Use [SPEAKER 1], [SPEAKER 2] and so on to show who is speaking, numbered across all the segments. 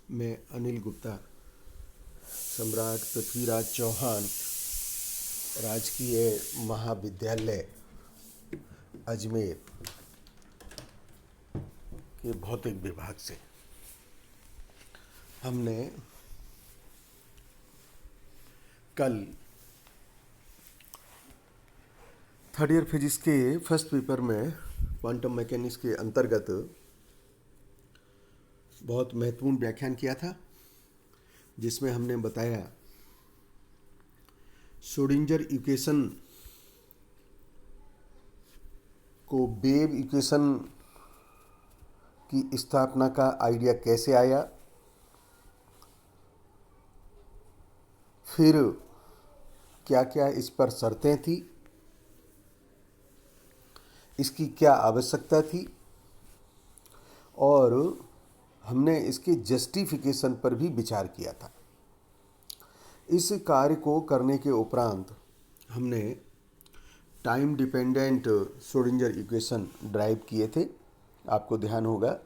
[SPEAKER 1] मैं अनिल गुप्ता, सम्राट पृथ्वीराज चौहान राजकीय महाविद्यालय अजमेर के भौतिक विभाग से हमने कल थर्ड ईयर फिजिक्स के फर्स्ट पेपर में क्वांटम मैकेनिक्स के अंतर्गत बहुत महत्वपूर्ण व्याख्यान किया था, जिसमें हमने बताया श्रोडिंगर इक्वेशन को वेव इक्वेशन की स्थापना का आइडिया कैसे आया, फिर क्या क्या इस पर शर्तें थी, इसकी क्या आवश्यकता थी, और हमने इसके जस्टिफिकेशन पर भी विचार किया था। इस कार्य को करने के उपरांत हमने time dependent Schrodinger equation drive किए थे। आपको ध्यान होगा,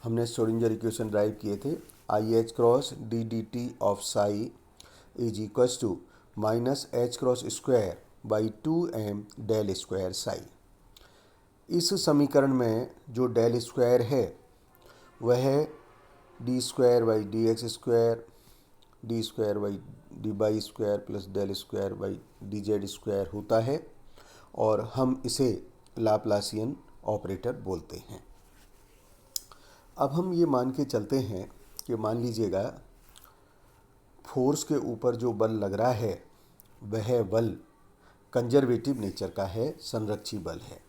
[SPEAKER 1] हमने श्रोडिंगर इक्वेशन ड्राइव किए थे। I h cross d d t of psi is equals to minus h cross square by 2m del square psi. इस समीकरण में जो डेल स्क्वायर है वह है d square by d x square, d square by d by square plus del square by d z square होता है, और हम इसे लाप्लासियन ऑपरेटर बोलते हैं। अब हम ये मान के चलते हैं कि मान लीजिएगा फोर्स के ऊपर जो बल लग रहा है वह बल कंजर्वेटिव नेचर का है, संरक्षी बल है।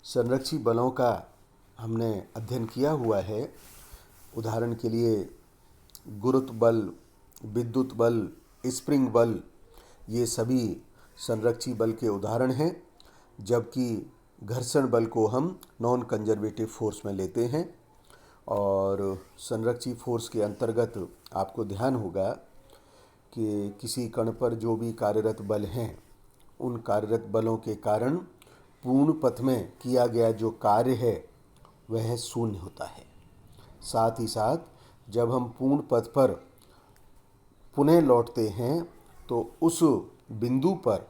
[SPEAKER 1] संरक्षी बलों का हमने अध्ययन किया हुआ है। उदाहरण के लिए गुरुत्व बल, विद्युत बल, स्प्रिंग बल, ये सभी संरक्षी बल के उदाहरण हैं, जबकि घर्षण बल को हम नॉन कंजर्वेटिव फोर्स में लेते हैं। और संरक्षी फोर्स के अंतर्गत आपको ध्यान होगा कि किसी कण पर जो भी कार्यरत बल हैं, उन कार्यरत बलों के कारण पूर्ण पथ में किया गया जो कार्य है वह शून्य होता है। साथ ही साथ जब हम पूर्ण पथ पर पुनः लौटते हैं तो उस बिंदु पर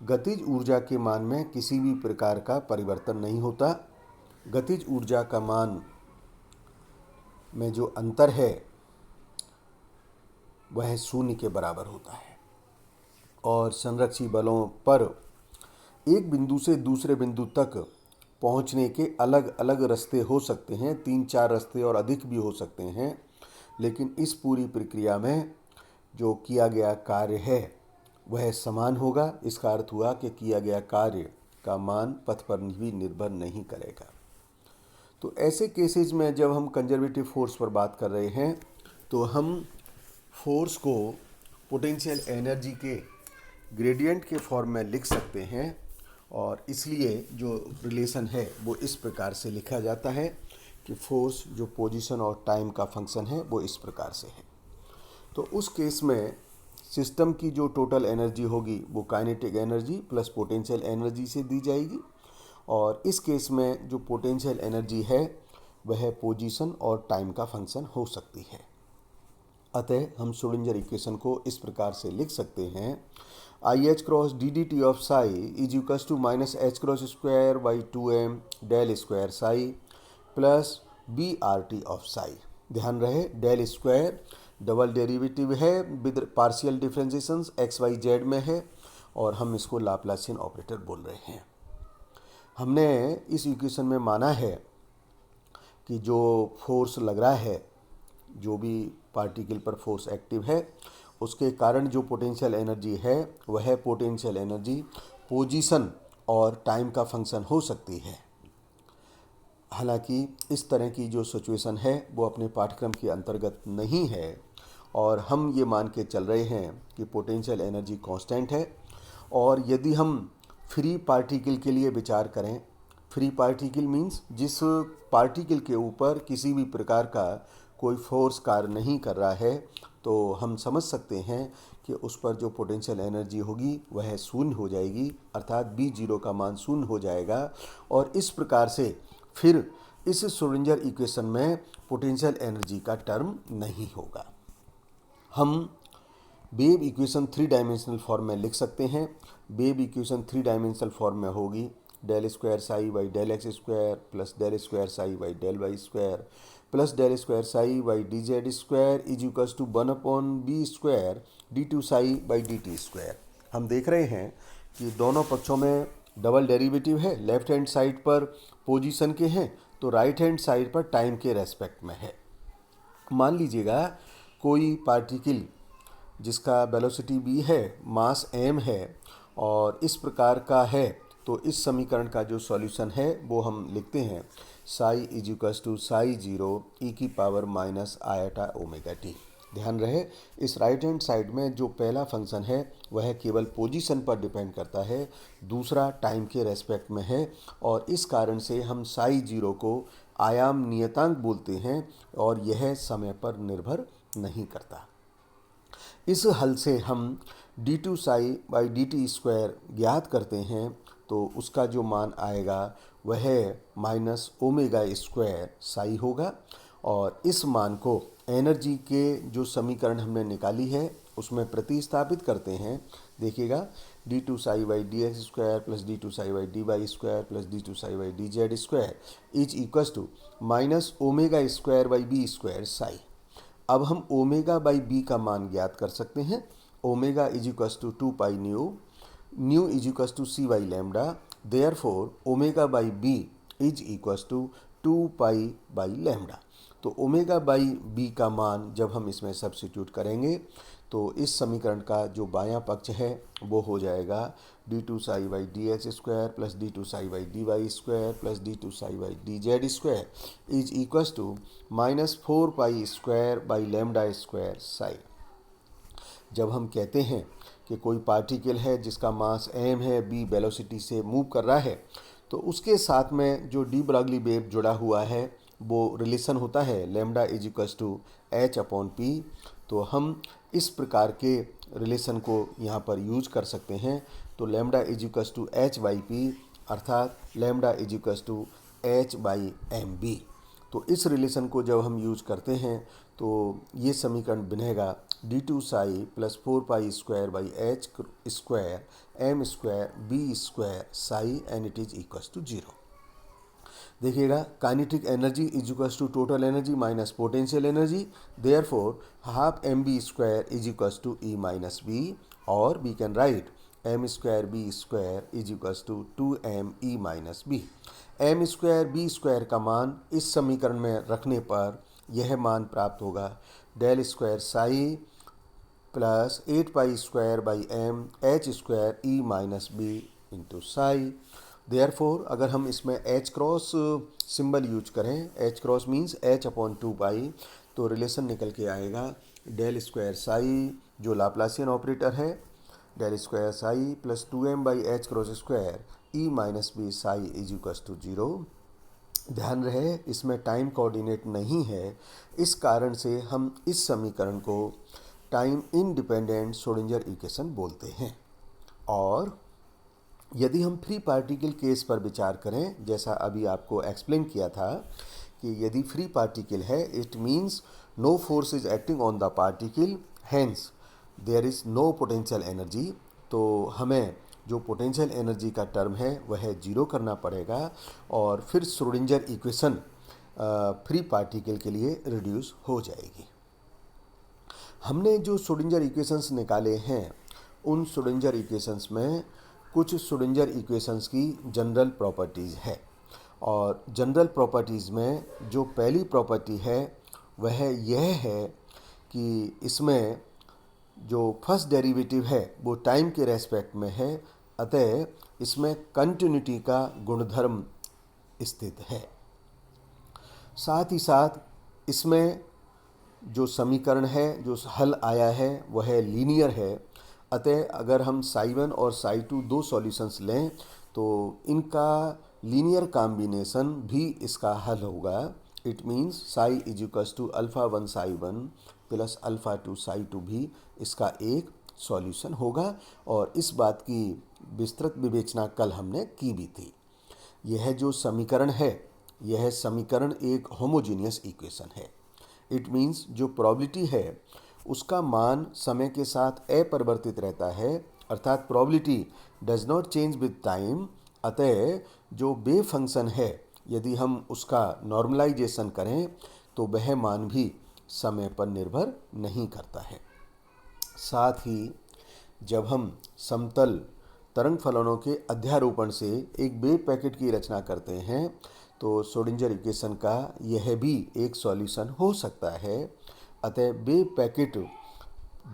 [SPEAKER 1] गतिज ऊर्जा के मान में किसी भी प्रकार का परिवर्तन नहीं होता। गतिज ऊर्जा का मान में जो अंतर है वह शून्य के बराबर होता है। और संरक्षी बलों पर एक बिंदु से दूसरे बिंदु तक पहुंचने के अलग अलग रास्ते हो सकते हैं, 3-4 रास्ते और अधिक भी हो सकते हैं, लेकिन इस पूरी प्रक्रिया में जो किया गया कार्य है वह समान होगा। इसका अर्थ हुआ कि किया गया कार्य का मान पथ पर भी निर्भर नहीं करेगा। तो ऐसे केसेस में जब हम कंजर्वेटिव फोर्स पर बात कर रहे हैं तो हम फोर्स को पोटेंशियल एनर्जी के ग्रेडियंट के फॉर्म में लिख सकते हैं, और इसलिए जो रिलेशन है वो इस प्रकार से लिखा जाता है कि फोर्स जो पोजीशन और टाइम का फंक्शन है वो इस प्रकार से है। तो उस केस में सिस्टम की जो टोटल एनर्जी होगी वो kinetic energy plus potential energy से दी जाएगी, और इस केस में जो पोटेंशियल एनर्जी है वह पोजीशन और टाइम का फंक्शन हो सकती है। अतः हम श्रोडिंगर इक्वेशन को इस प्रकार से लिख सकते हैं, i h cross d d t of psi is equals to minus h cross square by 2m del square psi plus b r t of psi. ध्यान रहे डेल स्क्वायर डबल डेरिवेटिव है with partial differentiation x y z में है, और हम इसको Laplacian operator बोल रहे हैं। हमने इस इक्वेशन में माना है कि जो फोर्स लग रहा है, जो भी पार्टिकल पर फोर्स एक्टिव है, उसके कारण जो पोटेंशियल एनर्जी है वह पोटेंशियल एनर्जी पोजीशन और टाइम का फंक्शन हो सकती है। हालांकि इस तरह की जो सिचुएशन है वो अपने पाठ्यक्रम के अंतर्गत नहीं है, और हम ये मान के चल रहे हैं कि पोटेंशियल एनर्जी कांस्टेंट है। और यदि हम फ्री पार्टिकल के लिए विचार करें, फ्री पार्टिकल मीन्स जिस पार्टिकल के ऊपर किसी भी प्रकार का कोई फोर्स कार्य नहीं कर रहा है, तो हम समझ सकते हैं कि उस पर जो पोटेंशियल एनर्जी होगी वह शून्य हो जाएगी, अर्थात B0 का मान शून्य हो जाएगा। और इस प्रकार से फिर इस श्रोडिंगर इक्वेशन में पोटेंशियल एनर्जी का टर्म नहीं होगा। हम वेव इक्वेशन 3 डायमेंशनल फॉर्म में लिख सकते हैं। वेव इक्वेशन 3 डायमेंशनल फॉर्म में होगी del square psi by del x square plus del square psi by del y square plus del square psi by d z square is equals to 1/b square d two psi by d t square. हम देख रहे हैं कि दोनों पक्षों में double derivative है, left hand side पर पोजीशन के हैं तो राइट हैंड साइड पर टाइम के रेस्पेक्ट में है। मान लीजिएगा कोई पार्टिकल जिसका वेलोसिटी v है, मास m है और इस प्रकार का है, तो इस समीकरण का जो सॉल्यूशन है वो हम लिखते हैं psi is equals to psi zero E की power minus iota omega T. ध्यान रहे इस राइट हैंड साइड में जो पहला फंक्शन है वह केवल पोजीशन पर डिपेंड करता है, दूसरा टाइम के रेस्पेक्ट में है और इस कारण से हम साई जीरो को आयाम नियतांक बोलते हैं और यह समय पर निर्भर नहीं करता। इस हल से हम d two psi by d t square ज्ञात करते हैं तो उसका जो मान आएगा वह माइनस ओमेगा स्क्वायर साई होगा और इस मान को एनर्जी के जो समीकरण हमने निकाली है उसमें प्रतिस्थापित करते हैं। देखिएगा d two psi by d x square plus d two psi by d y square plus d two psi by d z square is equals to minus omega square by b square psi. अब हम omega by b का मान ज्ञात कर सकते हैं। Omega is equals to 2 pi nu is equals to c by lambda, therefore omega by b is equals to 2 pi by lambda. तो omega by b का मान जब हम इसमें सब्स्टिट्यूट करेंगे तो इस समीकरण का जो बायां पक्ष है वो हो जाएगा d two psi by d x square plus d two psi by d y square plus d two psi by d z square is equals to minus 4 pi square by lambda square psi. जब हम कहते हैं कि कोई particle है जिसका mass m है, b velocity से मूव कर रहा है, तो उसके साथ में जो डी ब्रॉगली वेव जुड़ा हुआ है वो रिलेशन होता है lambda is equals to h upon p. तो हम इस प्रकार के रिलेशन को यहाँ पर यूज कर सकते हैं। तो lambda is equals to H by P अर्थात lambda is equals to H by M V. तो इस रिलेशन को जब हम यूज करते हैं तो ये समीकरण बनेगा D two psi plus 4 pi square by H square M square V square psi and it is equals to 0। देखिएगा kinetic energy is equals to total energy minus potential energy, therefore half M V square is equals to E minus V और we can write M square V square is equals to 2m E minus V. M square V square का मान इस समीकरण में रखने पर यह मान प्राप्त होगा del square psi plus 8 pi square by m h square e minus b into psi. Therefore अगर हम इसमें एच क्रॉस सिंबल यूज करें, h cross means h upon 2 pi, तो रिलेशन निकल के आएगा डेल स्क्वायर साई जो लाप्लासियन ऑपरेटर है del square psi plus 2m by h cross square e minus b psi is equals to 0। ध्यान रहे इसमें टाइम कोऑर्डिनेट नहीं है, इस कारण से हम इस समीकरण को टाइम इंडिपेंडेंट श्रोडिंगर इक्वेशन बोलते हैं। और यदि हम फ्री पार्टिकल केस पर विचार करें, जैसा अभी आपको एक्सप्लेन किया था कि यदि फ्री पार्टिकल है it means no force is acting on the particle, hence there is no potential energy, तो हमें जो पोटेंशियल एनर्जी का टर्म है वह जीरो करना पड़ेगा और फिर श्रोडिंगर इक्वेशन फ्री पार्टिकल के लिए रिड्यूस हो जाएगी। हमने जो श्रोडिंगर इक्वेशंस निकाले हैं उन श्रोडिंगर इक्वेशंस में कुछ श्रोडिंगर इक्वेशंस की जनरल प्रॉपर्टीज़ है और जनरल प्रॉपर्टीज़ में जो पहली प्रॉपर्टी है वह यह है कि इसमें जो फर्स्ट डेरिवेटिव है वो टाइम के रेस्पेक्ट में है, अतः इसमें कंटिन्यूटी का गुणधर्म स्थित है। साथ ही साथ इसमें जो समीकरण है, जो हल आया है वह लीनियर है, अतः अगर हम साई 1 और साई 2 दो सॉल्यूशंस लें तो इनका लीनियर कॉम्बिनेशन भी इसका हल होगा। It means psi is equals to alpha 1 psi 1 plus alpha 2 psi 2 भी इसका एक सॉल्यूशन होगा और इस बात की विस्तृत विवेचना कल हमने की भी थी। यह जो समीकरण है यह समीकरण एक होमोजीनियस इक्वेशन है। इट मीन्स जो प्रोबेबिलिटी है उसका मान समय के साथ अपरिवर्तित रहता है, अर्थात probability does not change with time. अतः जो वेव फंक्शन है यदि हम उसका नॉर्मलाइजेशन करें तो वह मान भी समय पर निर्भर नहीं करता है। साथ ही जब हम समतल तरंग फलनों के अध्यारोपण से एक वेव पैकेट की रचना करते हैं तो श्रोडिंगर इक्वेशन का यह भी एक सॉल्यूशन हो सकता है। अतः वेव पैकेट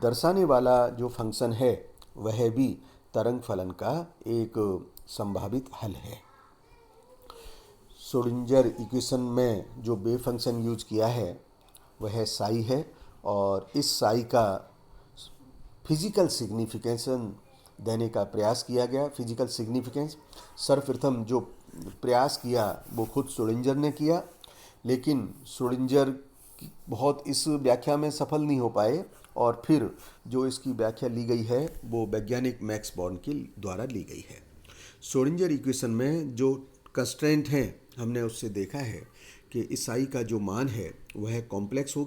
[SPEAKER 1] दर्शाने वाला जो फंक्शन है वह भी तरंग फलन का एक संभावित हल है। श्रोडिंगर इक्वेशन में जो वेव फंक्शन यूज किया है वह साई है और इस साई का फिजिकल सिग्निफिकेशन देने का प्रयास किया गया। फिजिकल सिग्निफिकेंस सर्वप्रथम जो प्रयास किया वो खुद श्रोडिंगर ने किया, लेकिन श्रोडिंगर बहुत इस व्याख्या में सफल नहीं हो पाए और फिर जो इसकी व्याख्या ली गई है वो वैज्ञानिक मैक्स बॉर्न के द्वारा ली गई है। श्रोडिंगर इक्वेशन में जो कंस्ट्रेंट हैं हमने उससे देखा है कि इस साई का जो मान है वह कॉम्प्लेक्स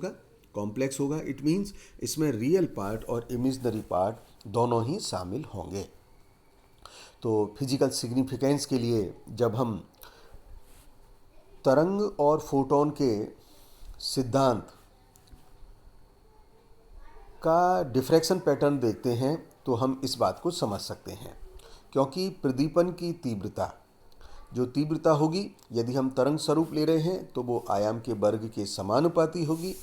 [SPEAKER 1] होगा। इट मीन्स इसमें रियल पार्ट और इमेजिनरी पार्ट दोनों ही शामिल होंगे। तो फिजिकल सिग्निफिकेंस के लिए जब हम तरंग और फोटोन के सिद्धांत का डिफ्रैक्शन पैटर्न देखते हैं तो हम इस बात को समझ सकते हैं, क्योंकि प्रदीपन की तीव्रता होगी यदि हम तरंग स्वरूप ले रहे हैं तो वो आयाम के वर्ग के समानुपाती होगी,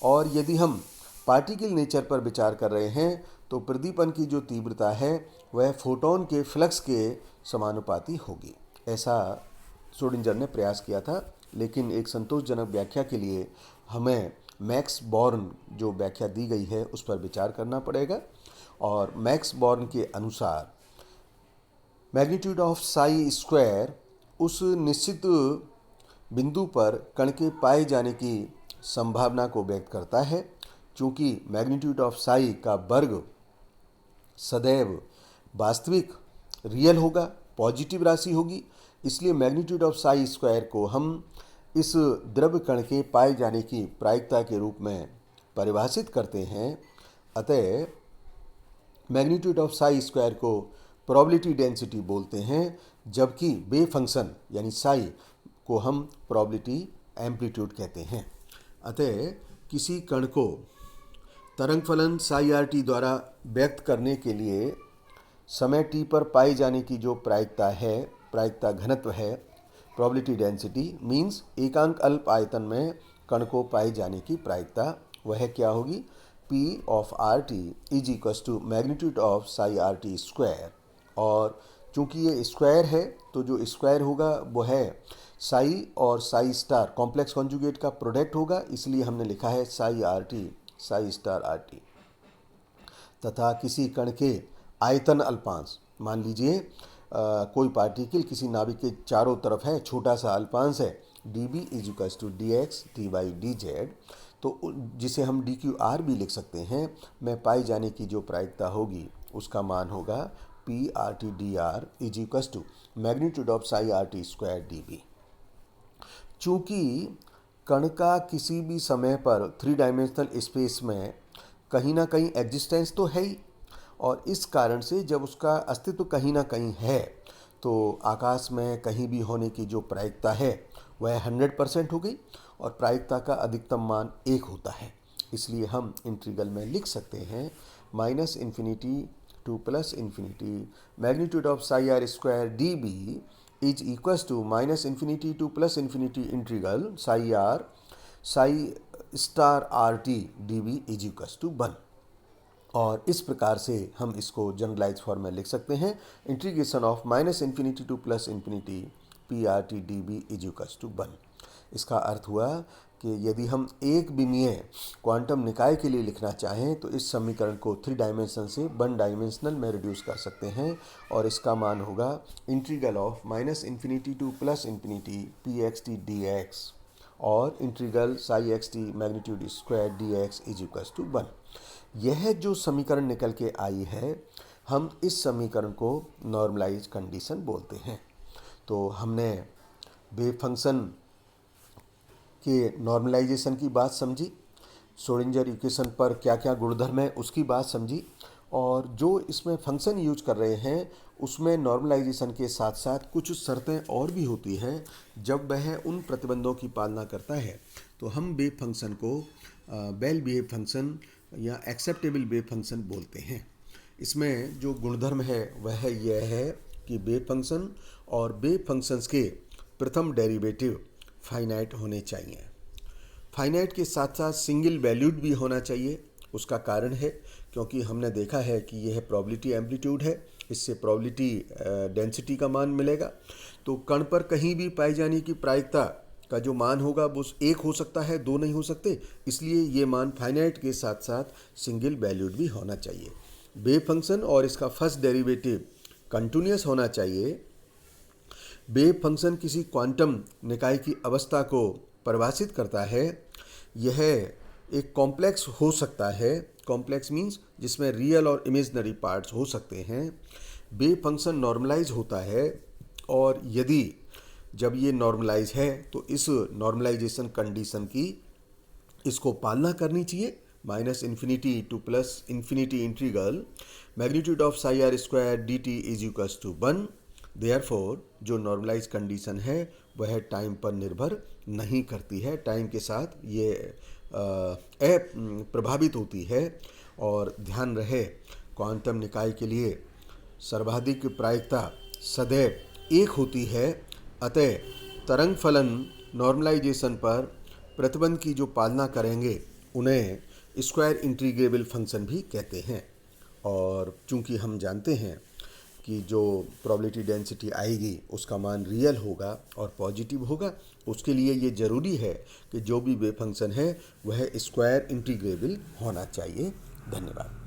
[SPEAKER 1] और यदि हम पार्टिकल नेचर पर विचार कर रहे हैं तो प्रदीपन की जो तीव्रता है वह फोटोन के फ्लक्स के समानुपाती होगी। ऐसा श्रोडिंगर ने प्रयास किया था, लेकिन एक संतोषजनक व्याख्या के लिए हमें मैक्स बॉर्न जो व्याख्या दी गई है उस पर विचार करना पड़ेगा। और मैक्स बॉर्न के अनुसार मैग्नीट्यूड ऑफ साई स्क्वायर उस निश्चित बिंदु पर कण के पाए जाने की संभावना को व्यक्त करता है। चूँकि मैग्नीट्यूड ऑफ साई का वर्ग सदैव वास्तविक रियल होगा, पॉजिटिव राशि होगी, इसलिए मैग्नीट्यूड ऑफ साई स्क्वायर को हम इस द्रव्य कण के पाए जाने की प्रायिकता के रूप में परिभाषित करते हैं। अतः मैग्नीट्यूड ऑफ साई स्क्वायर को प्रोबेबिलिटी डेंसिटी बोलते हैं, जबकि वेव फंक्शन यानी साई को हम प्रोबेबिलिटी एम्पलीट्यूड कहते हैं। अतः किसी कण को तरंग फलन साई आर टी द्वारा व्यक्त करने के लिए समय टी पर पाई जाने की जो प्रायिकता घनत्व है, प्रोबेबिलिटी डेंसिटी मीन्स एकांक अल्प आयतन में कण को पाए जाने की प्रायिकता, वह क्या होगी? P of r t is equal to magnitude of psi r t square. और चूँकि ये स्क्वायर है तो जो स्क्वायर होगा वो है साई और साई स्टार कॉम्प्लेक्स कॉन्जुगेट का प्रोडक्ट होगा, इसलिए हमने लिखा है Sai r T Sai star r T. तथा किसी कण के आयतन अल्पांश, मान लीजिए कोई पार्टिकल किसी नाभिक के चारों तरफ है, छोटा सा अल्पांश है d b is equal to d x d y d z, तो जिसे हम डी क्यू आर भी लिख सकते हैं, में पाई जाने की जो प्रायिकता होगी उसका मान होगा p r t d r is equal to magnitude of psi r t square d b. चूँकि कण का किसी भी समय पर 3 डायमेंशनल स्पेस में कहीं ना कहीं एग्जिस्टेंस तो है ही, और इस कारण से जब उसका अस्तित्व कहीं ना कहीं है तो आकाश में कहीं भी होने की जो प्रायिकता है वह 100% हो गई, और प्रायिकता का अधिकतम मान 1 होता है। इसलिए हम इंटीग्रल में लिख सकते हैं -∞ to +∞ magnitude of psi r square d b is equal to -∞ to +∞ integral psi star r t d b is equal to 1। और इस प्रकार से हम इसको जनरलाइज फॉर्म में लिख सकते हैं integration of -∞ to +∞ p r t d b is equal to 1। इसका अर्थ हुआ कि यदि हम एक विमीय क्वांटम निकाय के लिए लिखना चाहें तो इस समीकरण को 3 डायमेंशन से 1 डायमेंशनल में रिड्यूस कर सकते हैं, और इसका मान होगा integral of -∞ to +∞ P X T D X और integral psi X T magnitude square D X is equal to 1। यह जो समीकरण निकल के आई है, हम इस समीकरण को नॉर्मलाइज कंडीशन बोलते हैं। तो हमने वेव फंक्शन के नॉर्मलाइजेशन की बात समझी, श्रोडिंगर इक्वेशन पर क्या क्या गुणधर्म है उसकी बात समझी, और जो इसमें फंक्शन यूज कर रहे हैं उसमें नॉर्मलाइजेशन के साथ साथ कुछ शर्तें और भी होती हैं। जब वह उन प्रतिबंधों की पालना करता है तो हम वेव फंक्शन को वेल बिहेव फंक्शन या एक्सेप्टेबल वेव फंक्शन बोलते हैं। इसमें जो गुणधर्म है वह यह है कि वेव फंक्शन और वेव फंक्शंस के प्रथम डेरिवेटिव फाइनाइट होने चाहिए। फाइनाइट के साथ साथ सिंगल वैल्यूड भी होना चाहिए। उसका कारण है क्योंकि हमने देखा है कि यह प्रोबेबिलिटी एम्पलीट्यूड है, इससे प्रोबेबिलिटी डेंसिटी का मान मिलेगा। तो कण पर कहीं भी पाई जाने की प्रायिकता का जो मान होगा वो एक हो सकता है, दो नहीं हो सकते, इसलिए ये मान फाइनाइट के साथ साथ सिंगल वैल्यूड भी होना चाहिए। वेव फंक्शन और इसका फर्स्ट डेरिवेटिव कंटिन्यूअस होना चाहिए। वेव फंक्शन किसी क्वांटम निकाय की अवस्था को परिभाषित करता है। यह एक कॉम्प्लेक्स हो सकता है, कॉम्प्लेक्स मीन्स जिसमें रियल और इमेजिनरी पार्ट्स हो सकते हैं। वेव फंक्शन नॉर्मलाइज होता है, और यदि जब ये नॉर्मलाइज है तो इस नॉर्मलाइजेशन कंडीशन की इसको पालना करनी चाहिए। -∞ to +∞ integral magnitude of psi r square d t is equals to 1। Therefore जो नॉर्मलाइज कंडीशन है वह टाइम पर निर्भर नहीं करती है, टाइम के साथ ये प्रभावित होती है। और ध्यान रहे, क्वांटम निकाय के लिए सर्वाधिक प्रायिकता सदैव एक होती है। अतः तरंग फलन नॉर्मलाइजेशन पर प्रतिबंध की जो पालना करेंगे उन्हें स्क्वायर इंटीग्रेबल फंक्शन भी कहते हैं। और चूंकि हम जानते हैं कि जो प्रोबेबिलिटी डेंसिटी आएगी उसका मान रियल होगा और पॉजिटिव होगा, उसके लिए ये ज़रूरी है कि जो भी वेव फंक्शन है वह स्क्वायर इंटीग्रेबल होना चाहिए। धन्यवाद।